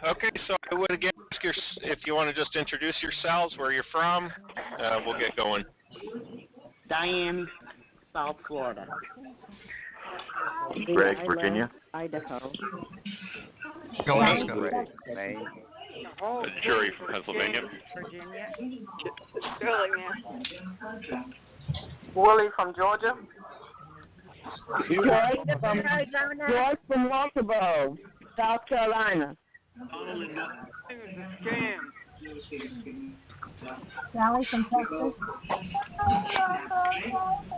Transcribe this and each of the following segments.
Okay, so I would again ask if you want to just introduce yourselves, where you're from. We'll get going. Diane, South Florida. Greg, Virginia. Idaho. Greg, Maine. Jerry from Pennsylvania. Virginia. Willie from Georgia. Joyce from Walterboro, South Carolina. Sally from Texas.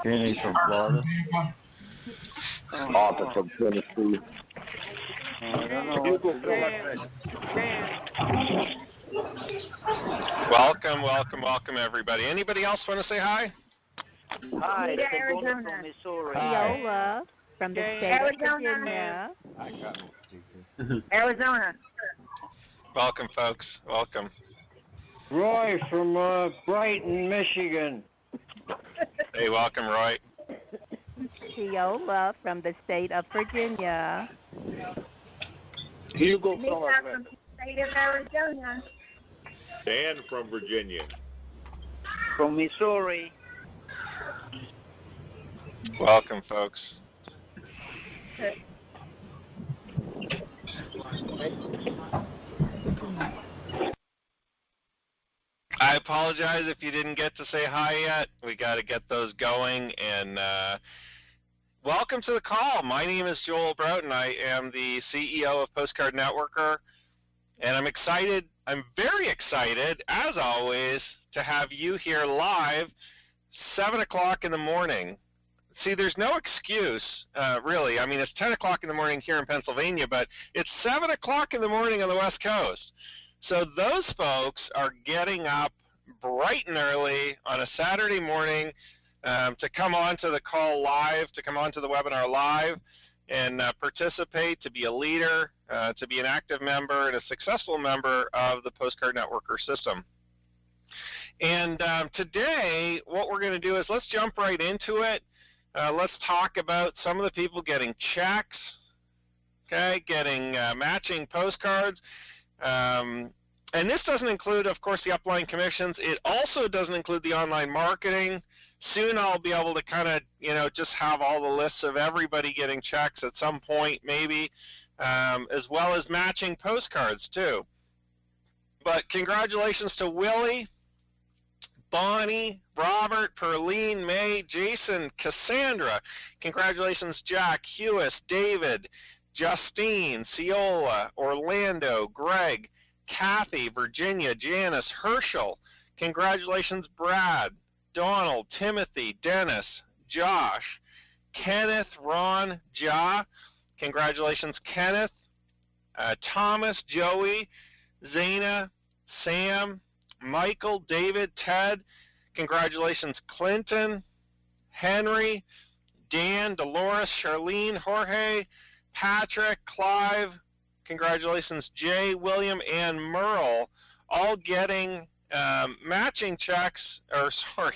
Kenny from Florida. Arthur from Tennessee. Welcome, everybody. Anybody else want to say hi? Hi, Arizona from Missouri. Viola from the state of Virginia. Arizona. Welcome, folks. Welcome. Roy from Brighton, Michigan. Hey, welcome, Roy. Viola from the state of Virginia. Hugo Lisa from the state of Arizona. Dan from Virginia. From Missouri. Welcome, folks. I apologize if you didn't get to say hi yet. We got to get those going. And welcome to the call. My name is Joel Broughton. I am the CEO of Postcard Networker. And I'm excited. I'm very excited, as always, to have you here live, 7 o'clock in the morning. See, there's no excuse, really. I mean, it's 10 o'clock in the morning here in Pennsylvania, but it's 7 o'clock in the morning on the West Coast. So those folks are getting up bright and early on a Saturday morning to come on to the call live, to come on to the webinar live, and participate, to be a leader, to be an active member and a successful member of the Postcard Networker system. And today, what we're going to do is let's jump right into it. Let's talk about some of the people getting checks, okay, getting matching postcards. And this doesn't include, of course, the upline commissions. It also doesn't include the online marketing. Soon I'll be able to kind of, just have all the lists of everybody getting checks at some point maybe, as well as matching postcards too. But congratulations to Willie, Bonnie, Robert, Perline, May, Jason, Cassandra. Congratulations, Jack, Hewis, David, Justine, Ciola, Orlando, Greg, Kathy, Virginia, Janice, Herschel. Congratulations, Brad, Donald, Timothy, Dennis, Josh, Kenneth, Ron, Ja. Congratulations, Kenneth, Thomas, Joey, Zana, Sam, Michael, David, Ted. Congratulations, Clinton, Henry, Dan, Dolores, Charlene, Jorge, Patrick, Clive. Congratulations, Jay, William, and Merle, all getting matching checks, or sorry,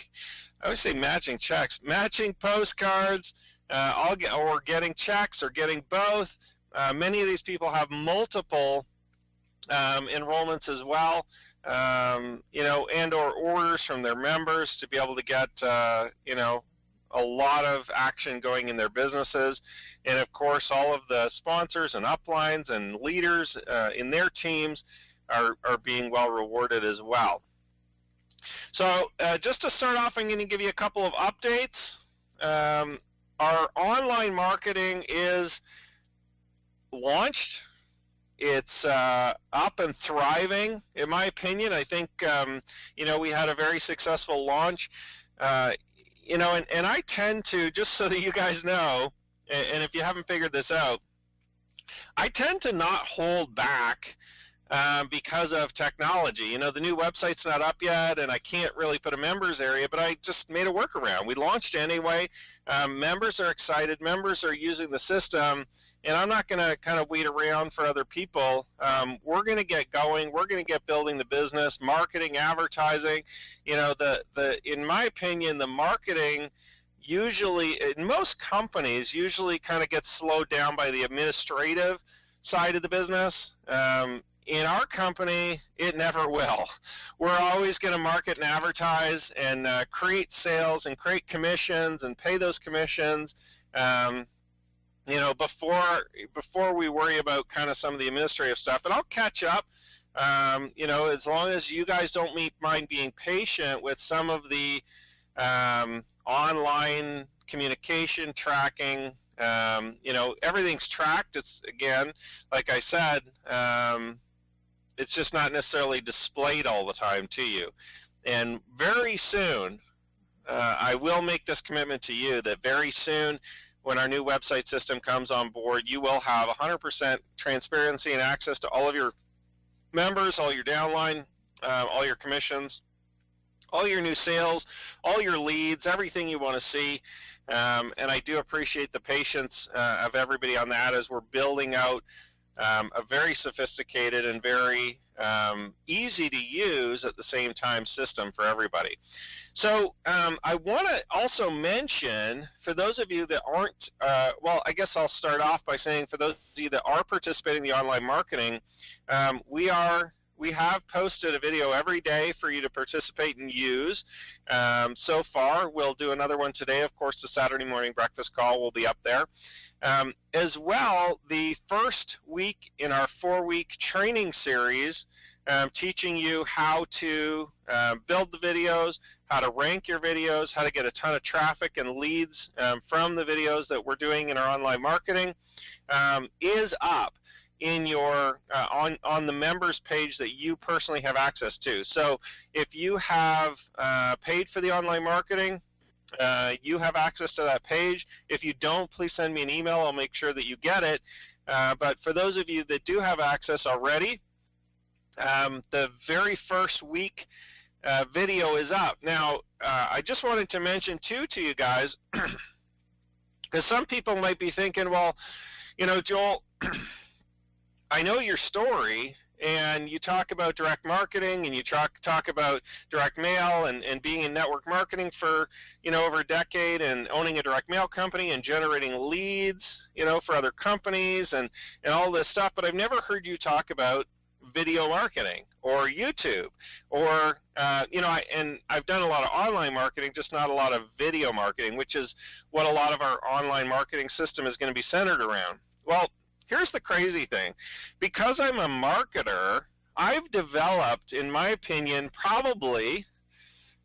I would say matching checks, matching postcards, or getting checks, or getting both. Many of these people have multiple enrollments as well, and or orders from their members to be able to get, a lot of action going in their businesses. And of course, all of the sponsors and uplines and leaders in their teams are being well rewarded as well. So just to start off, I'm going to give you a couple of updates. Our online marketing is launched. It's up and thriving, in my opinion. I think, we had a very successful launch. And I tend to, just so that you guys know, and if you haven't figured this out, I tend to not hold back because of technology. The new website's not up yet, and I can't really put a members area, but I just made a workaround. We launched anyway. Members are excited. Members are using the system, and I'm not going to kind of wait around for other people. We're going to get going. We're going to get building the business, marketing, advertising. In my opinion, the marketing usually, in most companies, usually kind of gets slowed down by the administrative side of the business. in our company, it never will. We're always going to market and advertise and create sales and create commissions and pay those commissions, before we worry about kind of some of the administrative stuff. And I'll catch up, as long as you guys don't mind being patient with some of the online communication tracking. Everything's tracked. It's, again, like I said, it's just not necessarily displayed all the time to you. And very soon, I will make this commitment to you that very soon, when our new website system comes on board, you will have 100% transparency and access to all of your members, all your downline, all your commissions, all your new sales, all your leads, everything you want to see. And I do appreciate the patience of everybody on that as we're building out a very sophisticated and very easy to use at the same time system for everybody. So I want to also mention, for those of you that aren't, I guess I'll start off by saying, for those of you that are participating in the online marketing, we have posted a video every day for you to participate and use. So far, we'll do another one today. Of course, the Saturday morning breakfast call will be up there. As well, the first week in our 4-week training series, teaching you how to build the videos, how to rank your videos, how to get a ton of traffic and leads from the videos that we're doing in our online marketing, is up in your on the members page that you personally have access to. So if you have paid for the online marketing, you have access to that page. If you don't, please send me an email. I'll make sure that you get it. But for those of you that do have access already, the very first week video is up. Now, I just wanted to mention too to you guys, because some people might be thinking, well, Joel, I know your story, and you talk about direct marketing, and you talk about direct mail and being in network marketing for, over a decade, and owning a direct mail company and generating leads, for other companies and all this stuff, but I've never heard you talk about video marketing or YouTube or, and I've done a lot of online marketing, just not a lot of video marketing, which is what a lot of our online marketing system is going to be centered around. Well, here's the crazy thing. Because I'm a marketer, I've developed, in my opinion, probably,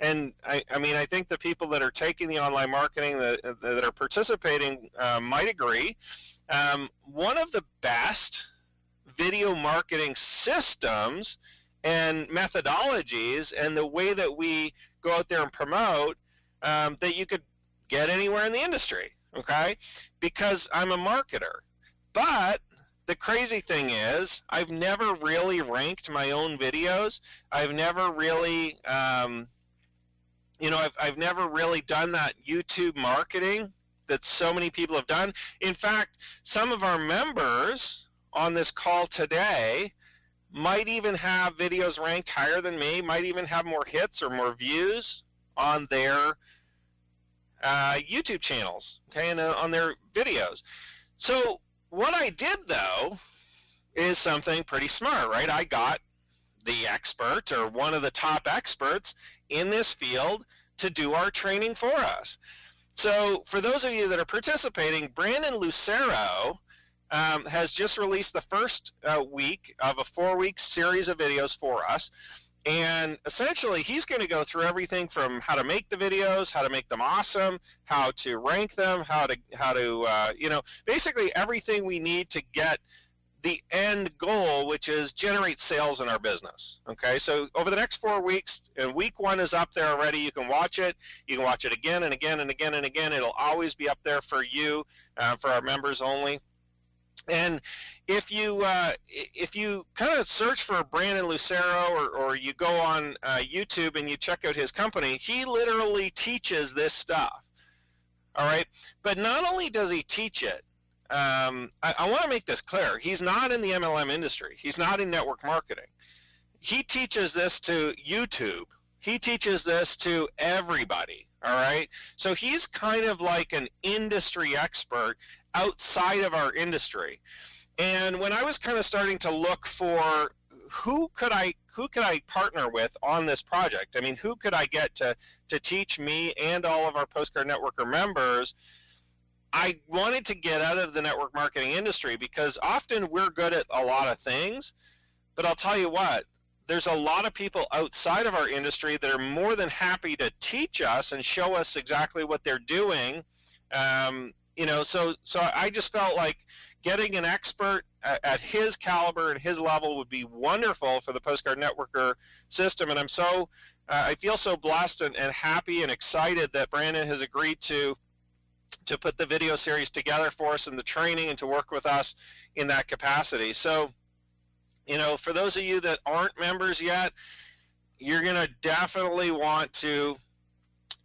and I think the people that are taking the online marketing that are participating might agree, one of the best video marketing systems and methodologies and the way that we go out there and promote that you could get anywhere in the industry, okay? Because I'm a marketer. But the crazy thing is, I've never really ranked my own videos. I've never really, I've never really done that YouTube marketing that so many people have done. In fact, some of our members on this call today might even have videos ranked higher than me, might even have more hits or more views on their YouTube channels, okay, and on their videos. So what I did, though, is something pretty smart, right? I got the expert or one of the top experts in this field to do our training for us. So for those of you that are participating, Brandon Lucero has just released the first week of a 4-week series of videos for us. And essentially, he's going to go through everything from how to make the videos, how to make them awesome, how to rank them, how to basically everything we need to get the end goal, which is generate sales in our business. Okay, so over the next 4 weeks, and week 1 is up there already. You can watch it. You can watch it again and again and again and again. It'll always be up there for you, for our members only. And if you kind of search for Brandon Lucero or you go on YouTube and you check out his company, he literally teaches this stuff. All right, but not only does he teach it, I want to make this clear. He's not in the MLM industry. He's not in network marketing. He teaches this to YouTube. He teaches this to everybody. All right, so he's kind of like an industry expert outside of our industry. And when I was kind of starting to look for who could I partner with on this project? I mean, who could I get to teach me and all of our Postcard Networker members? I wanted to get out of the network marketing industry because often we're good at a lot of things, but I'll tell you what, there's a lot of people outside of our industry that are more than happy to teach us and show us exactly what they're doing. So I just felt like getting an expert at his caliber and his level would be wonderful for the Postcard Networker system, and I feel so blessed and happy and excited that Brandon has agreed to put the video series together for us and the training and to work with us in that capacity. So, for those of you that aren't members yet, you're going to definitely want to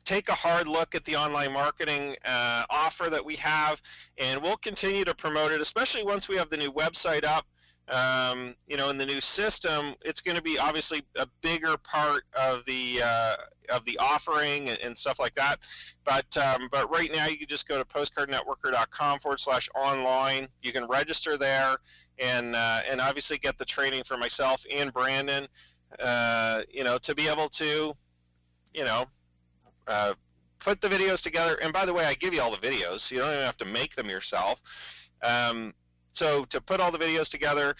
take a hard look at the online marketing offer that we have, and we'll continue to promote it, especially once we have the new website up. In the new system, it's going to be obviously a bigger part of the offering and stuff like that. But right now, you can just go to postcardnetworker.com/online. You can register there and obviously get the training for myself and Brandon. To be able to, put the videos together. And by the way, I give you all the videos, so you don't even have to make them yourself. So to put all the videos together,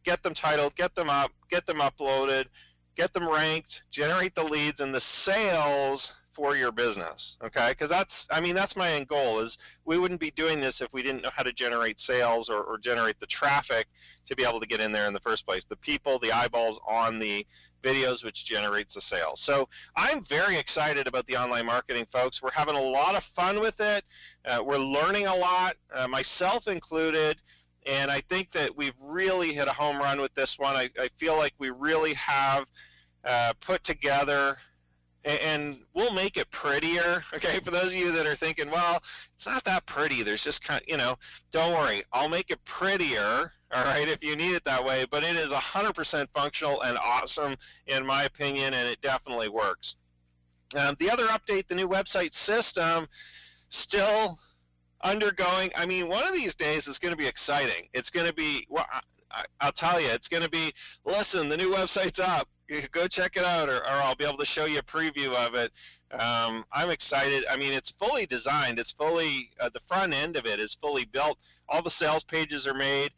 get them titled, get them up, get them uploaded, get them ranked, generate the leads and the sales for your business, okay? Because that's my end goal, is we wouldn't be doing this if we didn't know how to generate sales or generate the traffic to be able to get in there in the first place. The people, the eyeballs on the videos, which generates the sales. So I'm very excited about the online marketing, folks. We're having a lot of fun with it. We're learning a lot, myself included, and I think that we've really hit a home run with this one. I feel like we really have put together, and we'll make it prettier, okay? For those of you that are thinking, well, it's not that pretty, there's just don't worry, I'll make it prettier, all right, if you need it that way, but it is 100% functional and awesome in my opinion, and it definitely works. The other update, the new website system, still undergoing. One of these days is going to be exciting. It's going to be, well, I'll tell you, it's going to be, listen, the new website's up. Go check it out, or I'll be able to show you a preview of it. I'm excited. It's fully designed. It's fully, the front end of it is fully built. All the sales pages are made.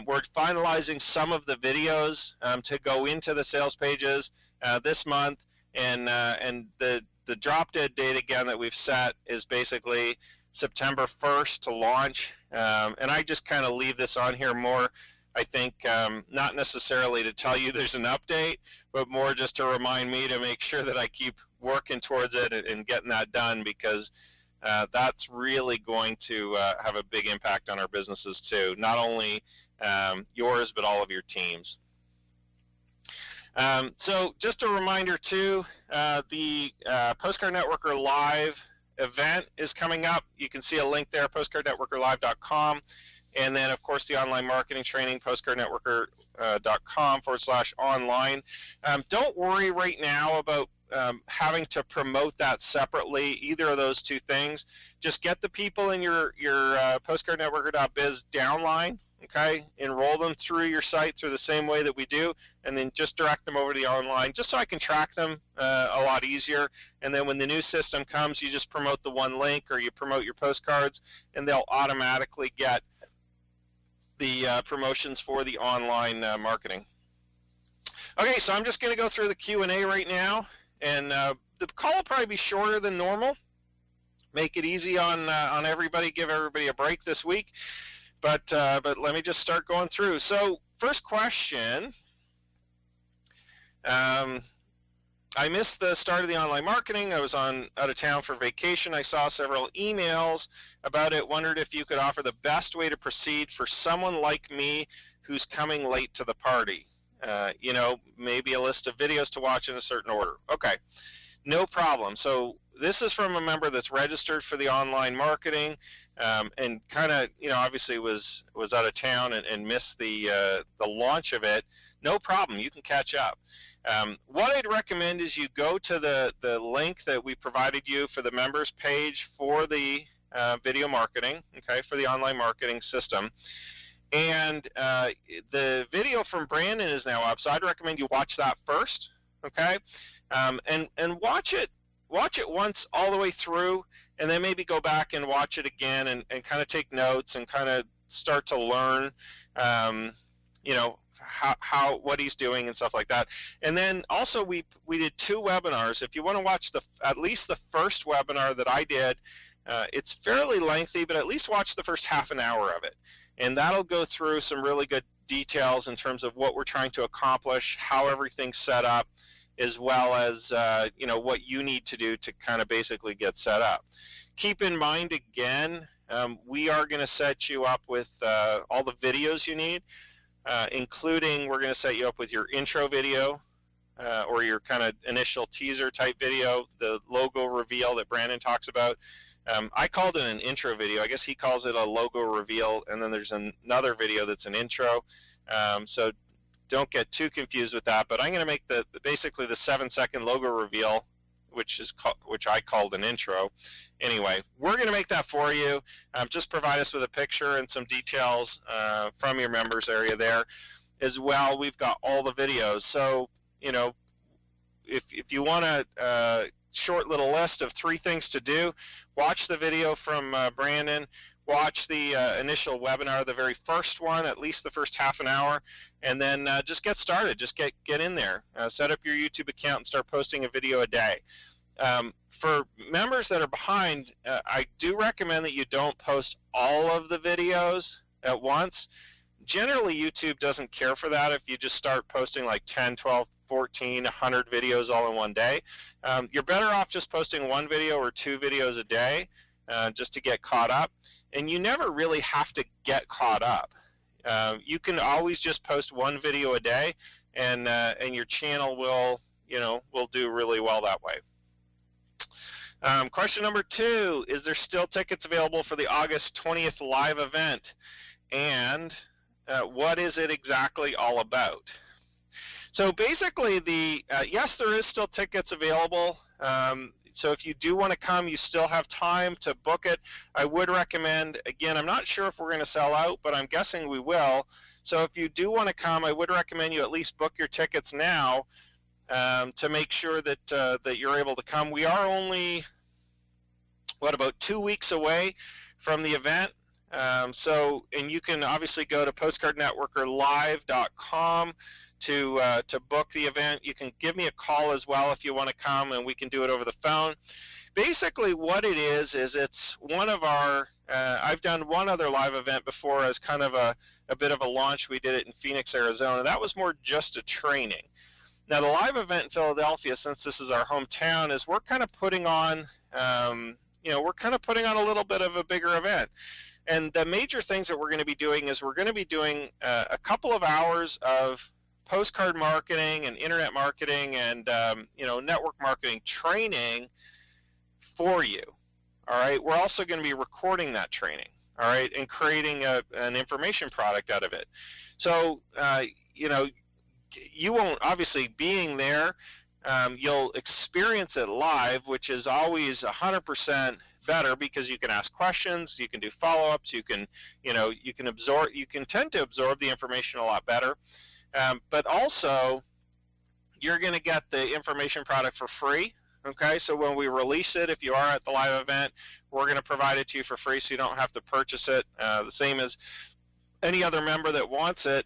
We're finalizing some of the videos to go into the sales pages this month, and the drop dead date again that we've set is basically September 1st to launch. And I just kind of leave this on here more, I think, not necessarily to tell you there's an update, but more just to remind me to make sure that I keep working towards it and getting that done, because that's really going to have a big impact on our businesses too, not only yours, but all of your teams. So just a reminder too, the Postcard Networker Live event is coming up. You can see a link there, postcardnetworkerlive.com. And then, of course, the online marketing training, postcardnetworker.com/online. Don't worry right now about having to promote that separately, either of those two things. Just get the people in your postcardnetworker.biz downline, okay? Enroll them through your site through the same way that we do, and then just direct them over to the online, just so I can track them a lot easier. And then when the new system comes, you just promote the one link, or you promote your postcards, and they'll automatically get the promotions for the online marketing. Okay, so I'm just going to go through the Q&A right now, and the call will probably be shorter than normal. Make it easy on everybody, give everybody a break this week. But let me just start going through. So first question. I missed the start of the online marketing. I was out of town for vacation. I saw several emails about it. Wondered if you could offer the best way to proceed for someone like me who's coming late to the party. Maybe a list of videos to watch in a certain order. Okay, no problem. So this is from a member that's registered for the online marketing and kind of, obviously was out of town and missed the launch of it. No problem. You can catch up. What I'd recommend is you go to the link that we provided you for the members page for the video marketing, okay, for the online marketing system. And the video from Brandon is now up, so I'd recommend you watch that first, okay? And watch it once all the way through, and then maybe go back and watch it again and kind of take notes and kind of start to learn, you know, how what he's doing and stuff like that. And then also we did 2 webinars. If you want to watch at least the first webinar that I did, it's fairly lengthy, but at least watch the first half an hour of it. And that'll go through some really good details in terms of what we're trying to accomplish, how everything's set up, as well as you know, what you need to do to kind of basically get set up. Keep in mind, again, we are going to set you up with all the videos you need, including we're going to set you up with your intro video or your kind of initial teaser type video, the logo reveal that Brandon talks about. I called it an intro video. I guess he calls it a logo reveal, and then there's another video that's an intro. So don't get too confused with that. But I'm going to make basically the 7-second logo reveal, which I called an intro. Anyway, we're going to make that for you. Just provide us with a picture and some details from your members area there. As well, we've got all the videos. So, you know, if you want a short little list of 3 things to do, watch the video from Brandon, watch the initial webinar, the very first one, at least the first half an hour, and then just get started. Just get in there. Set up your YouTube account and start posting a video a day. For members that are behind, I do recommend that you don't post all of the videos at once. Generally, YouTube doesn't care for that if you just start posting like 10, 12, 14, 100 videos all in one day. You're better off just posting 1 video or 2 videos a day just to get caught up. And you never really have to get caught up. You can always just post 1 video a day, and your channel will do really well that way. Question number 2, is there still tickets available for the August 20th live event? And what is it exactly all about? So basically, yes, there is still tickets available. So if you do want to come, you still have time to book it. I would recommend, again, I'm not sure if we're going to sell out, but I'm guessing we will. So if you do want to come, I would recommend you at least book your tickets now to make sure that that you're able to come. We are only, about 2 weeks away from the event. And you can obviously go to postcardnetworkerlive.com to book the event. You can give me a call as well if you want to come, and we can do it over the phone. Basically what it is it's one of our, I've done one other live event before as kind of a bit of a launch. We did it in Phoenix, Arizona. That was more just a training. Now the live event in Philadelphia, since this is our hometown, is we're kind of putting on, we're kind of putting on a little bit of a bigger event. And the major things that we're going to be doing is we're going to be doing a couple of hours of postcard marketing and internet marketing and network marketing training for you. All right, we're also going to be recording that training. All right, and creating an information product out of it. So you won't, obviously being there, you'll experience it live, which is always 100% better because you can ask questions, you can do follow-ups, you can tend to absorb the information a lot better. But also, you're going to get the information product for free. Okay, so when we release it, if you are at the live event, we're going to provide it to you for free, so you don't have to purchase it. The same as any other member that wants it.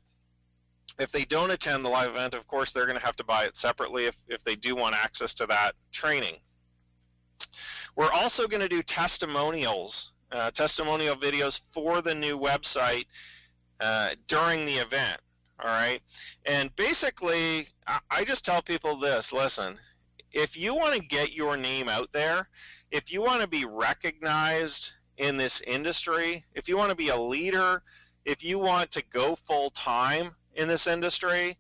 If they don't attend the live event, of course, they're going to have to buy it separately if they do want access to that training. We're also going to do testimonials, testimonial videos for the new website during the event. All right, and basically, I just tell people this: listen, if you want to get your name out there, if you want to be recognized in this industry, if you want to be a leader, if you want to go full time in this industry,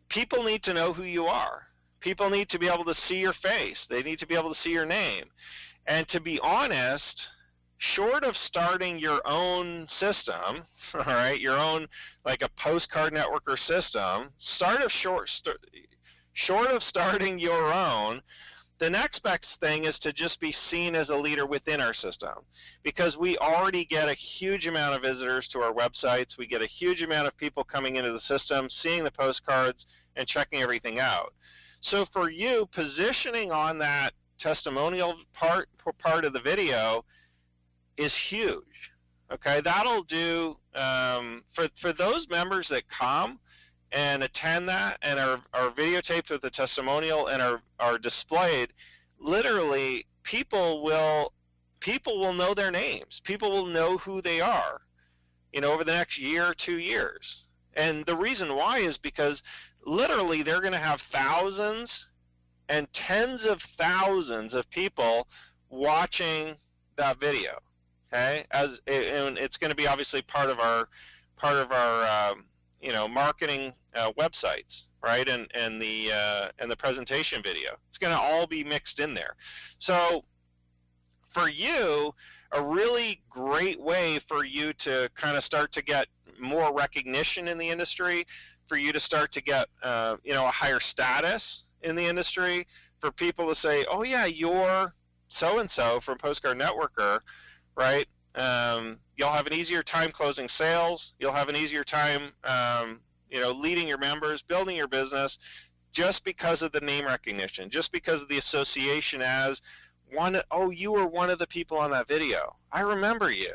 people need to know who you are. People need to be able to see your face. They need to be able to see your name. And to be honest, short of starting your own system, all right, your own, like a postcard networker system, short of starting your own, the next best thing is to just be seen as a leader within our system, because we already get a huge amount of visitors to our websites. We get a huge amount of people coming into the system, seeing the postcards, and checking everything out. So for you, positioning on that testimonial part of the video is huge. Okay, that'll do for those members that come and attend that and are videotaped with the testimonial and are displayed. Literally, people will know their names. People will know who they are, over the next year or 2 years. And the reason why is because literally they're going to have thousands and tens of thousands of people watching that video. Okay, and it's going to be obviously part of our marketing websites, right? And the presentation video. It's going to all be mixed in there. So for you, a really great way for you to kind of start to get more recognition in the industry, for you to start to get a higher status in the industry, for people to say, oh yeah, you're so-and-so from Postcard Networker, right? You'll have an easier time closing sales. You'll have an easier time, leading your members, building your business, just because of the name recognition, just because of the association as you were one of the people on that video. I remember you.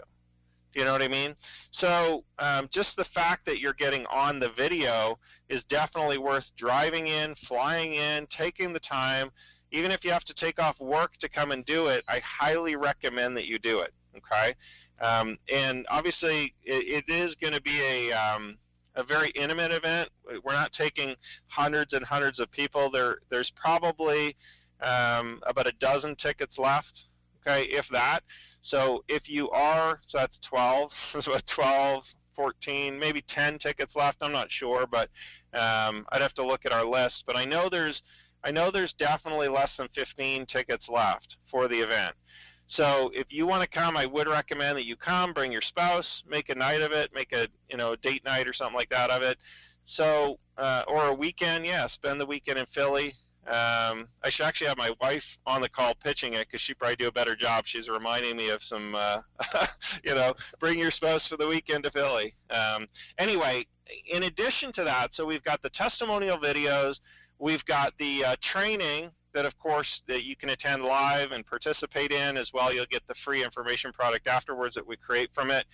Do you know what I mean? So just the fact that you're getting on the video is definitely worth driving in, flying in, taking the time. Even if you have to take off work to come and do it, I highly recommend that you do it. Okay, and obviously it is going to be a very intimate event. We're not taking hundreds and hundreds of people. There's probably about a dozen tickets left. Okay, if that. So if you are, so that's 12. So 12, 14, maybe 10 tickets left. I'm not sure, but I'd have to look at our list. But I know there's definitely less than 15 tickets left for the event. So if you want to come, I would recommend that you come, bring your spouse, make a night of it, make a date night or something like that of it. So or a weekend, spend the weekend in Philly. I should actually have my wife on the call pitching it, because she'd probably do a better job. She's reminding me of some, bring your spouse for the weekend to Philly. Anyway, in addition to that, so we've got the testimonial videos, we've got the training that, of course, that you can attend live and participate in as well. You'll get the free information product afterwards that we create from it.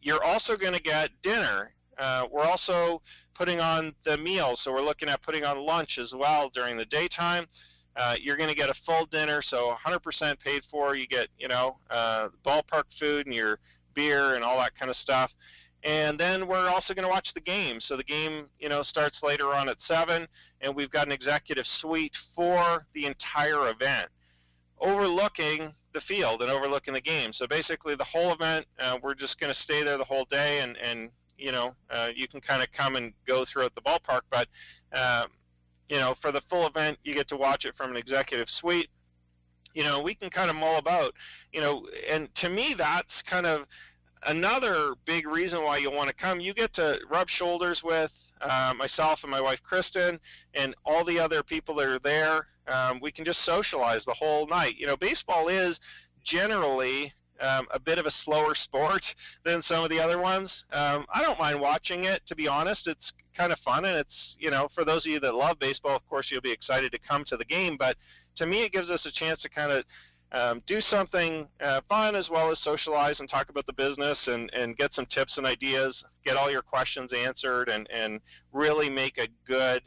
You're also going to get dinner. We're also putting on the meals, so we're looking at putting on lunch as well during the daytime. You're going to get a full dinner, so 100% paid for. You get, ballpark food and your beer and all that kind of stuff. And then we're also going to watch the game. So the game, starts later on at 7, and we've got an executive suite for the entire event, overlooking the field and overlooking the game. So basically the whole event, we're just going to stay there the whole day, and you can kind of come and go throughout the ballpark. But, for the full event, you get to watch it from an executive suite. We can kind of mull about, and to me that's kind of another big reason why you'll want to come. You get to rub shoulders with myself and my wife Kristen and all the other people that are there. We can just socialize the whole night. Baseball is generally a bit of a slower sport than some of the other ones. I don't mind watching it, to be honest. It's kind of fun, and it's, for those of you that love baseball, of course, you'll be excited to come to the game. But to me, it gives us a chance to kind of do something fun, as well as socialize and talk about the business and get some tips and ideas, get all your questions answered, and really make a good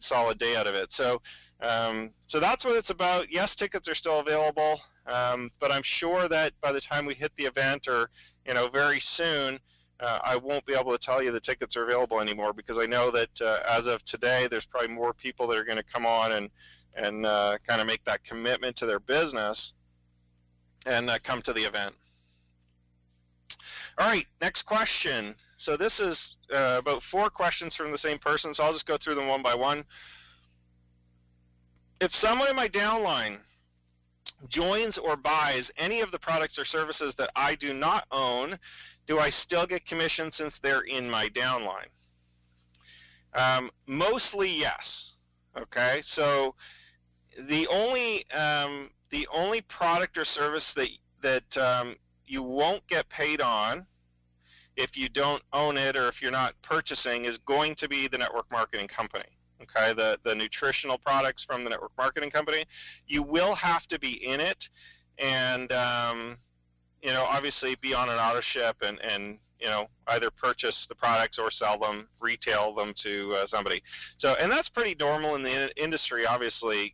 solid day out of it. So that's what it's about. Yes, tickets are still available, but I'm sure that by the time we hit the event, or very soon, I won't be able to tell you the tickets are available anymore, because I know that as of today, there's probably more people that are going to come on and kind of make that commitment to their business and come to the event. All right, next question. So this is about 4 questions from the same person, so I'll just go through them one by one. If someone in my downline joins or buys any of the products or services that I do not own, do I still get commission since they're in my downline? Mostly yes. Okay, so the only product or service that you won't get paid on if you don't own it or if you're not purchasing is going to be the network marketing company. Okay, the nutritional products from the network marketing company. You will have to be in it, and obviously be on an auto ship and either purchase the products or sell them, retail them to somebody. So, and that's pretty normal in the industry, obviously,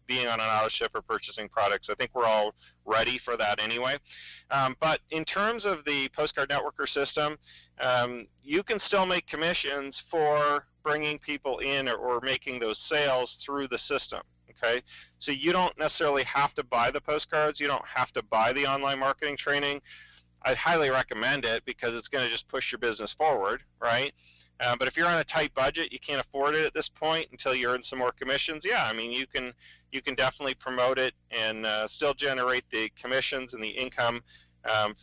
being on an auto ship or purchasing products. I think we're all ready for that anyway. But in terms of the Postcard Networker system, you can still make commissions for bringing people in or making those sales through the system. Okay, so you don't necessarily have to buy the postcards. You don't have to buy the online marketing training. I'd highly recommend it because it's going to just push your business forward, right? But if you're on a tight budget, you can't afford it at this point until you earn some more commissions. Yeah, I mean, you can definitely promote it and still generate the commissions and the income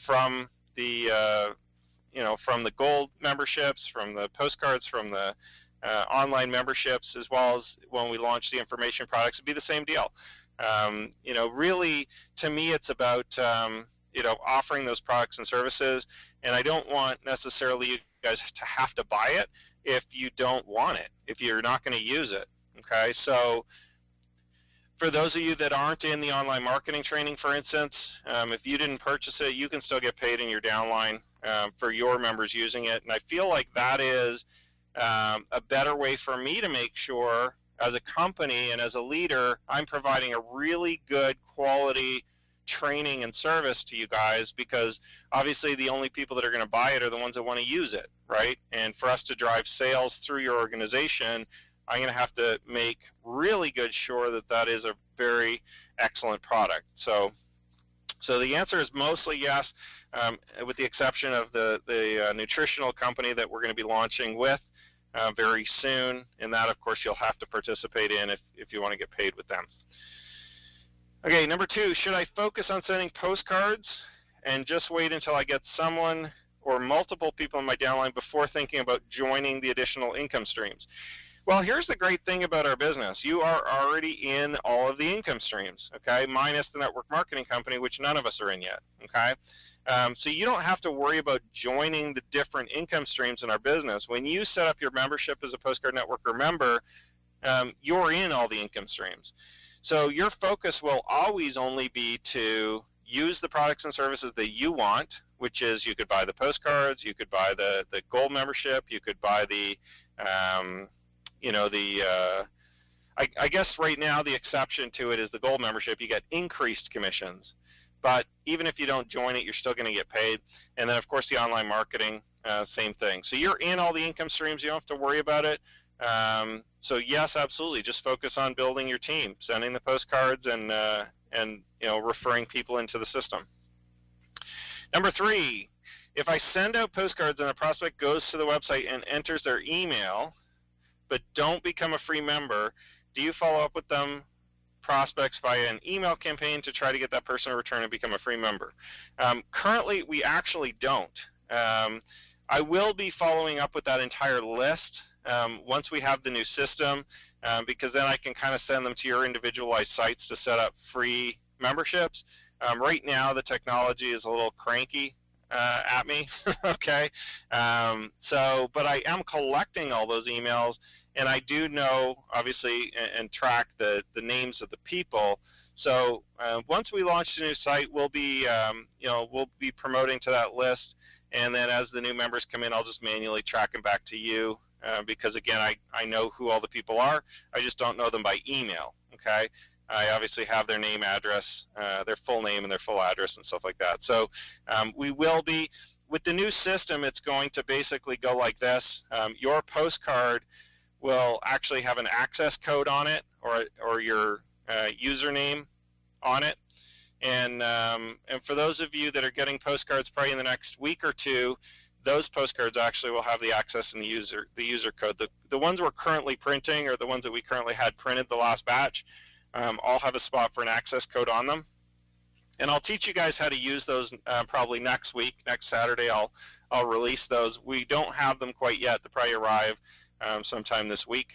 from the from the gold memberships, from the postcards, from the online memberships, as well as when we launch the information products. It'd be the same deal. Really, to me, it's about offering those products and services, and I don't want necessarily you guys to have to buy it if you don't want it, if you're not going to use it. Okay, so for those of you that aren't in the online marketing training, for instance, if you didn't purchase it, you can still get paid in your downline for your members using it, and I feel like that is a better way for me to make sure as a company and as a leader, I'm providing a really good quality training and service to you guys, because obviously the only people that are going to buy it are the ones that want to use it, right? And for us to drive sales through your organization, I'm going to have to make really good sure that that is a very excellent product. So the answer is mostly yes, with the exception of the nutritional company that we're going to be launching with very soon, and that, of course, you'll have to participate in if you want to get paid with them. Okay, number 2, should I focus on sending postcards and just wait until I get someone or multiple people in my downline before thinking about joining the additional income streams? Well, here's the great thing about our business. You are already in all of the income streams, okay, minus the network marketing company, which none of us are in yet, okay? So you don't have to worry about joining the different income streams in our business. When you set up your membership as a Postcard Networker member, you're in all the income streams. So your focus will always only be to use the products and services that you want, which is you could buy the postcards, you could buy the gold membership, you could buy the I guess right now the exception to it is the gold membership. You get increased commissions. But even if you don't join it, you're still going to get paid. And then, of course, the online marketing, same thing. So you're in all the income streams. You don't have to worry about it. So, yes, absolutely. Just focus on building your team, sending the postcards, and referring people into the system. Number 3, if I send out postcards and a prospect goes to the website and enters their email but don't become a free member, do you follow up with them prospects via an email campaign to try to get that person to return and become a free member? Currently, we actually don't. I will be following up with that entire list once we have the new system, because then I can kind of send them to your individualized sites to set up free memberships. Right now, the technology is a little cranky at me, okay? But I am collecting all those emails, and I do know, obviously, and track the names of the people. So once we launch the new site, we'll be promoting to that list, and then as the new members come in, I'll just manually track them back to you, because again, I know who all the people are. I just don't know them by email. Okay, I obviously have their name, address, their full name, and their full address, and stuff like that. So we will be with the new system. It's going to basically go like this: your postcard will actually have an access code on it, or your username on it. And for those of you that are getting postcards probably in the next week or two, those postcards actually will have the access and the user code. The ones we're currently printing, or the ones that we currently had printed the last batch, all have a spot for an access code on them. And I'll teach you guys how to use those probably next week. Next Saturday I'll release those. We don't have them quite yet. They'll probably arrive sometime this week.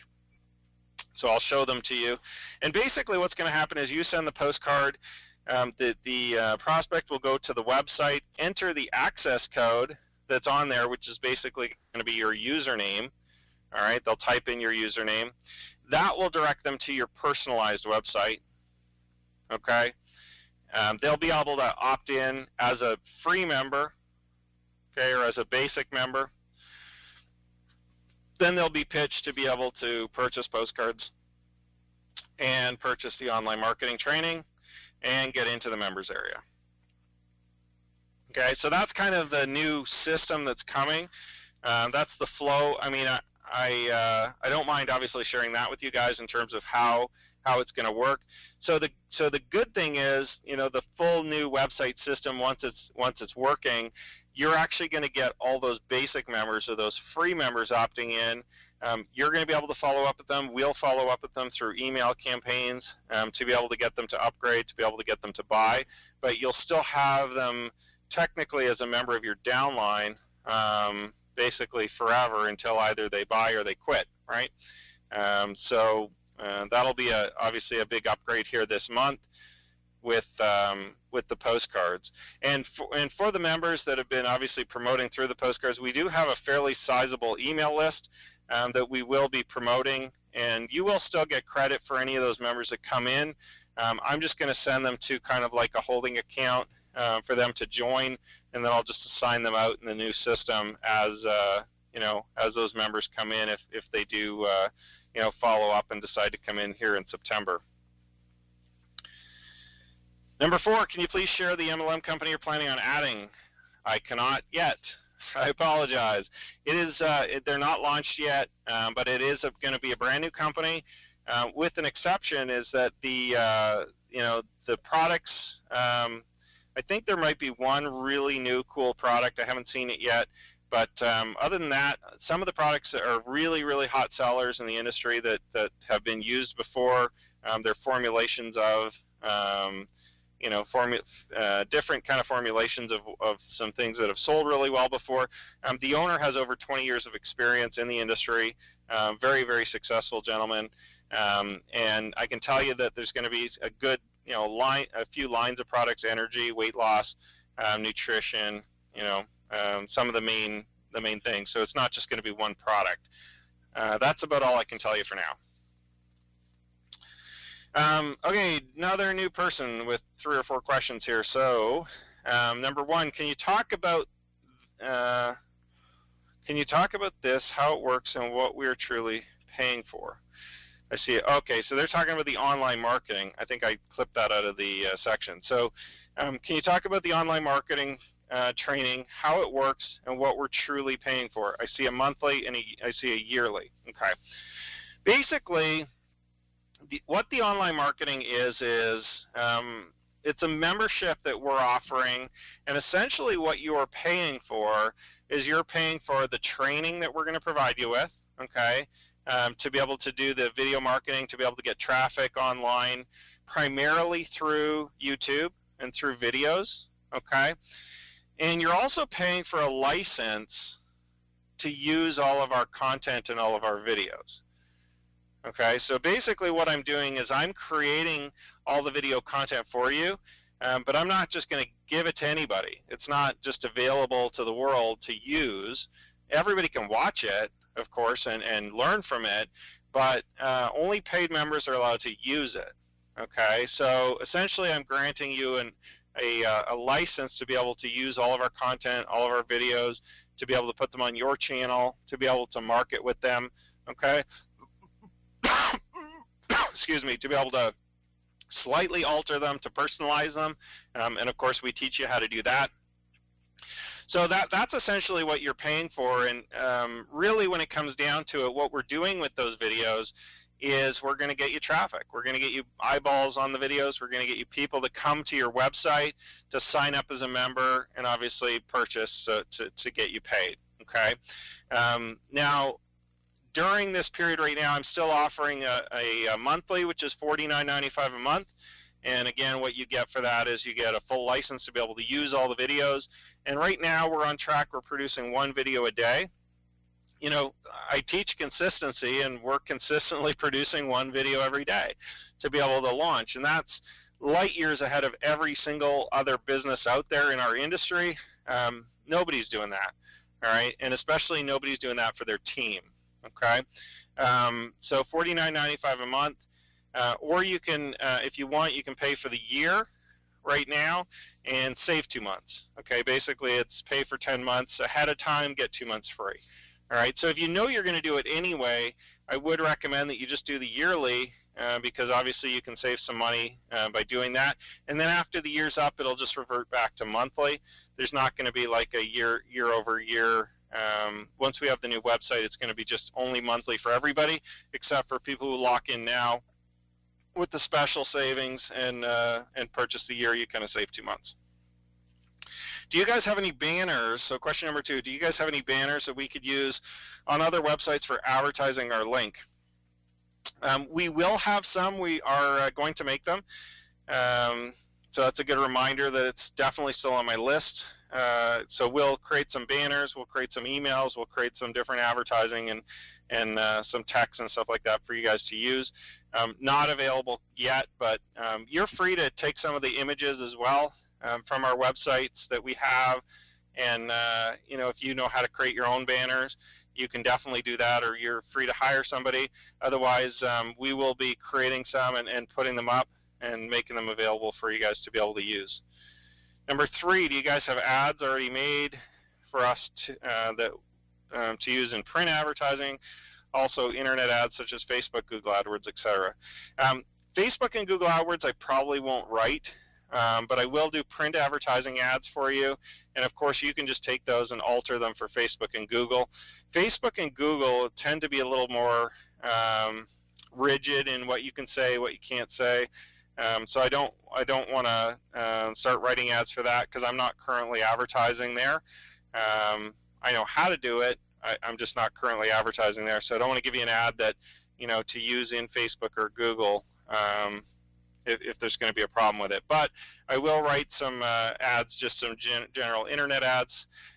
So I'll show them to you. And basically what's going to happen is you send the postcard, the prospect will go to the website, enter the access code that's on there, which is basically going to be your username. All right, they'll type in your username. That will direct them to your personalized website. Okay, they'll be able to opt in as a free member, okay, or as a basic member. Then they'll be pitched to be able to purchase postcards and purchase the online marketing training and get into the members area. Okay, so that's kind of the new system that's coming. That's the flow. I mean, I don't mind obviously sharing that with you guys in terms of how it's going to work. So the good thing is, you know, the full new website system, once it's working, you're actually going to get all those basic members or those free members opting in. You're going to be able to follow up with them. We'll follow up with them through email campaigns to be able to get them to upgrade, to be able to get them to buy. But you'll still have them technically as a member of your downline basically forever until either they buy or they quit, right? So that'll be obviously a big upgrade here this month with the postcards. And for the members that have been obviously promoting through the postcards, we do have a fairly sizable email list that we will be promoting, and you will still get credit for any of those members that come in. I'm just going to send them to kind of like a holding account for them to join, and then I'll just assign them out in the new system as you know, as those members come in, if they do you know, follow up and decide to come in here in September. Number 4, can you please share the MLM company you're planning on adding? I cannot yet. I apologize. It is they're not launched yet, but it is going to be a brand new company. With an exception is that the you know, the products. I think there might be one really new cool product. I haven't seen it yet, but other than that, some of the products that are really, really hot sellers in the industry that have been used before. They're formulations of you know, different kind of formulations of some things that have sold really well before. The owner has over 20 years of experience in the industry, very, very successful gentleman, and I can tell you that there's going to be a good, you know, a few lines of products: energy, weight loss, nutrition, you know, some of the main things. So it's not just going to be one product. That's about all I can tell you for now. Okay, another new person with 3 or 4 questions here. So, number 1, can you talk about this, how it works, and what we're truly paying for? I see it. Okay, so they're talking about the online marketing. I think I clipped that out of the section. So, can you talk about the online marketing training, how it works, and what we're truly paying for? I see a monthly and I see a yearly. Okay, basically, what the online marketing is it's a membership that we're offering, and essentially what you're paying for is you're paying for the training that we're going to provide you with, okay, to be able to do the video marketing, to be able to get traffic online, primarily through YouTube and through videos, okay, and you're also paying for a license to use all of our content and all of our videos. Okay, so basically what I'm doing is I'm creating all the video content for you, but I'm not just going to give it to anybody. It's not just available to the world to use. Everybody can watch it, of course, and learn from it, but only paid members are allowed to use it. Okay, so essentially I'm granting you a license to be able to use all of our content, all of our videos, to be able to put them on your channel, to be able to market with them, okay? Excuse me, to be able to slightly alter them, to personalize them, and of course we teach you how to do that. So that's essentially what you're paying for, and really when it comes down to it, what we're doing with those videos is we're going to get you traffic. We're going to get you eyeballs on the videos. We're going to get you people to come to your website to sign up as a member and obviously purchase to get you paid, okay? Now, during this period right now, I'm still offering a monthly, which is $49.95 a month. And again, what you get for that is you get a full license to be able to use all the videos. And right now, we're on track. We're producing 1 video a day. you know, I teach consistency, and we're consistently producing one video every day to be able to launch, and that's light years ahead of every single other business out there in our industry. Nobody's doing that, all right, and especially nobody's doing that for their team, okay? So $49.95 a month, or you can, if you want, you can pay for the year right now and save 2 months, okay? Basically, it's pay for 10 months ahead of time, get 2 months free. All right, so if you know you're going to do it anyway, I would recommend that you just do the yearly because obviously you can save some money by doing that. And then after the year's up, it'll just revert back to monthly. There's not going to be like a year over year. Once we have the new website, it's going to be just only monthly for everybody, except for people who lock in now with the special savings and purchase the year. You kind of save 2 months. Do you guys have any banners? So question number 2, do you guys have any banners that we could use on other websites for advertising our link? We will have some. We are going to make them. So that's a good reminder that it's definitely still on my list. So we'll create some banners, we'll create some emails, we'll create some different advertising and some text and stuff like that for you guys to use. Not available yet, but you're free to take some of the images as well from our websites that we have, and you know, if you know how to create your own banners, you can definitely do that, or you're free to hire somebody. Otherwise, we will be creating some and putting them up and making them available for you guys to be able to use. Number 3, do you guys have ads already made for us to use in print advertising? Also internet ads such as Facebook, Google AdWords, etc. Facebook and Google AdWords I probably won't write. But I will do print advertising ads for you, and of course you can just take those and alter them for Facebook and Google. Facebook and Google tend to be a little more rigid in what you can say, what you can't say. So I don't want to start writing ads for that because I'm not currently advertising there. I know how to do it. I'm just not currently advertising there, so I don't want to give you an ad that, you know, to use in Facebook or Google. If there's going to be a problem with it. But I will write some ads, just some general internet ads,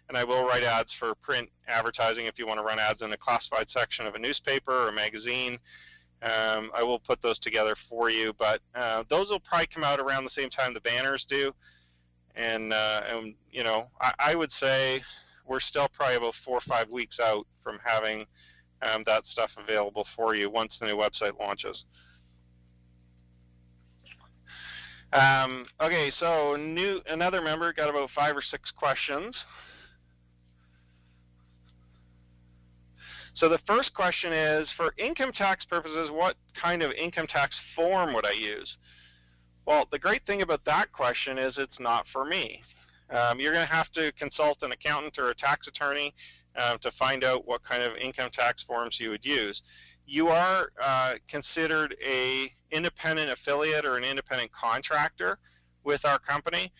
and I will write ads for print advertising if you want to run ads in the classified section of a newspaper or a magazine. I will put those together for you, but those will probably come out around the same time the banners do. And you know, I would say we're still probably about 4 or 5 weeks out from having that stuff available for you once the new website launches. Okay, so another member got about 5 or 6 questions. So the first question is, for income tax purposes, what kind of income tax form would I use? Well, the great thing about that question is it's not for me. You're going to have to consult an accountant or a tax attorney to find out what kind of income tax forms you would use. You are considered an independent affiliate or an independent contractor with our company.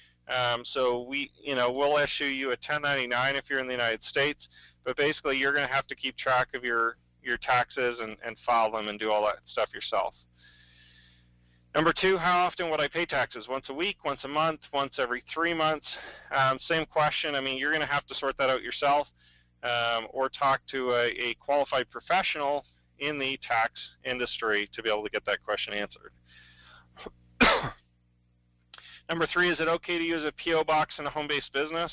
So we'll issue you a 1099 if you're in the United States, but basically you're going to have to keep track of your taxes and file them and do all that stuff yourself. Number 2, how often would I pay taxes? Once a week, once a month, once every 3 months? Same question. I mean, you're going to have to sort that out yourself or talk to a qualified professional in the tax industry to be able to get that question answered. Number 3, is it okay to use a P.O. box in a home-based business?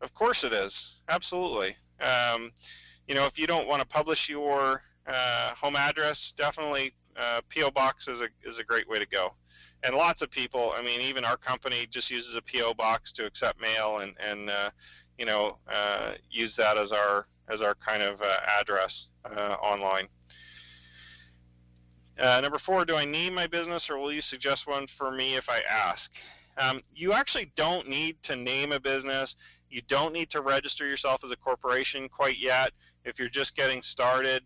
Of course it is. Absolutely. You know, if you don't want to publish your home address, definitely P.O. box is a great way to go. And lots of people, I mean, even our company just uses a P.O. box to accept mail and you know, use that as our kind of address online. Number 4, do I name my business or will you suggest one for me if I ask? You actually don't need to name a business. You don't need to register yourself as a corporation quite yet. If you're just getting started,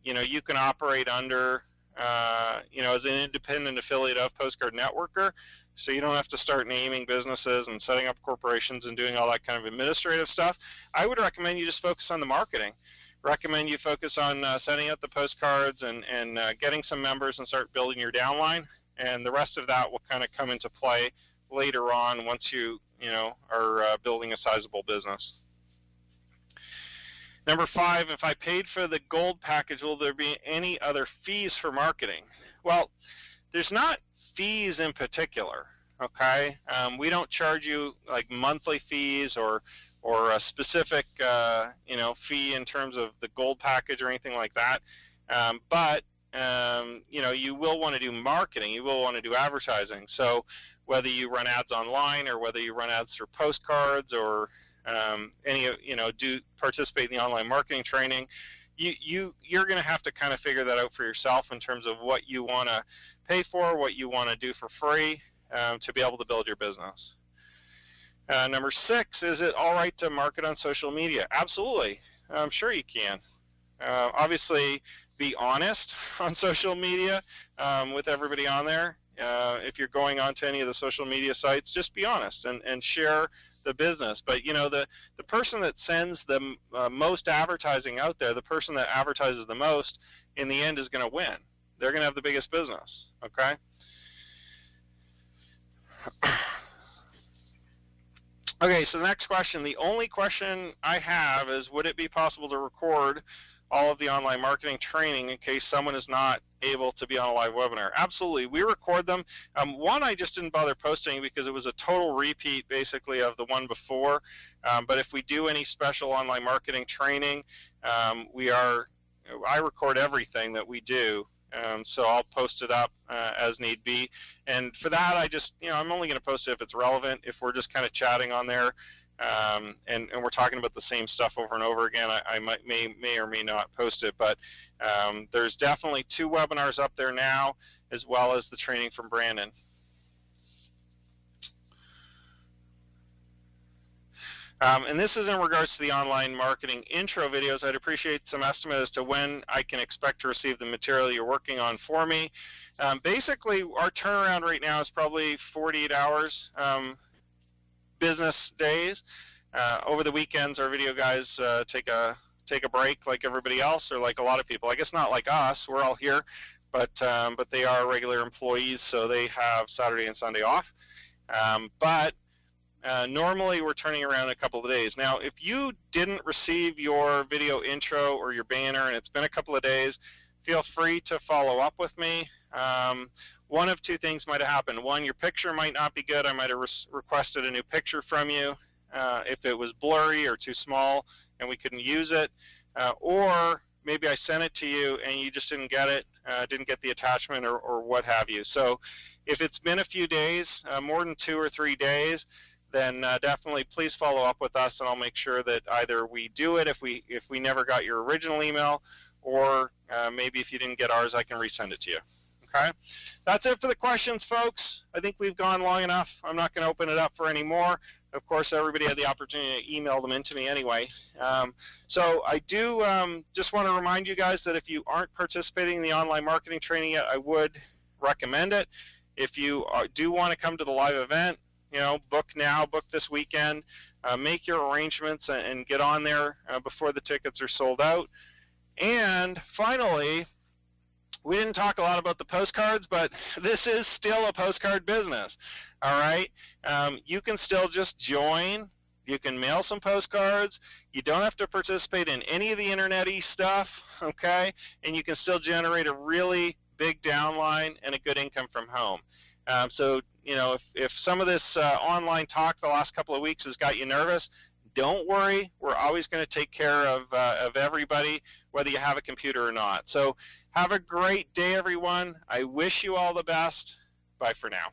you know, you can operate under, you know, as an independent affiliate of Postcard Networker, so you don't have to start naming businesses and setting up corporations and doing all that kind of administrative stuff. I would recommend you just focus on the marketing. Recommend you focus on setting up the postcards and getting some members and start building your downline, and the rest of that will kind of come into play later on once you know, are building a sizable business. Number 5, if I paid for the gold package, will there be any other fees for marketing? Well, there's not fees in particular, okay? We don't charge you like monthly fees or a specific fee in terms of the gold package or anything like that. But you will want to do marketing. You will want to do advertising. So whether you run ads online or whether you run ads through Postcards or do participate in the online marketing training, you're going to have to kind of figure that out for yourself in terms of what you want to pay for, what you want to do for free to be able to build your business. Number 6, is it all right to market on social media? Absolutely. I'm sure you can. Obviously, be honest on social media with everybody on there. If you're going on to any of the social media sites, just be honest and share the business. But the person that sends the most advertising out there, the person that advertises the most, in the end is going to win. They're going to have the biggest business. Okay. Okay, so the next question, the only question I have is, would it be possible to record all of the online marketing training in case someone is not able to be on a live webinar? Absolutely. We record them. One I just didn't bother posting because it was a total repeat basically of the one before. But if we do any special online marketing training, I record everything that we do. So I'll post it up as need be. And for that, I'm only going to post it if it's relevant. If we're just kind of chatting on there and we're talking about the same stuff over and over again, I may or may not post it. But there's definitely 2 webinars up there now, as well as the training from Brandon. And this is in regards to the online marketing intro videos. I'd appreciate some estimate as to when I can expect to receive the material you're working on for me. Basically, our turnaround right now is probably 48 hours business days. Over the weekends, our video guys take a break like everybody else, or like a lot of people. I guess not like us. We're all here, but they are regular employees, so they have Saturday and Sunday off. Normally we're turning around in a couple of days. Now, if you didn't receive your video intro or your banner and it's been a couple of days, feel free to follow up with me. One of 2 things might have happened. One, your picture might not be good. I might have requested a new picture from you if it was blurry or too small and we couldn't use it. Or maybe I sent it to you and you just didn't get it, didn't get the attachment or what have you. So if it's been a few days, more than 2 or 3 days, then definitely please follow up with us, and I'll make sure that either we do it if we never got your original email, or maybe if you didn't get ours, I can resend it to you. Okay? That's it for the questions, folks. I think we've gone long enough. I'm not going to open it up for any more. Of course, everybody had the opportunity to email them in to me anyway. So I do just want to remind you guys that if you aren't participating in the online marketing training yet, I would recommend it. If you do want to come to the live event, book now, book this weekend, make your arrangements and get on there before the tickets are sold out. And finally, we didn't talk a lot about the postcards, but this is still a postcard business, all right? You can still just join. You can mail some postcards. You don't have to participate in any of the internet-y stuff, okay? And you can still generate a really big downline and a good income from home. So, if some of this online talk the last couple of weeks has got you nervous, don't worry. We're always going to take care of everybody, whether you have a computer or not. So have a great day, everyone. I wish you all the best. Bye for now.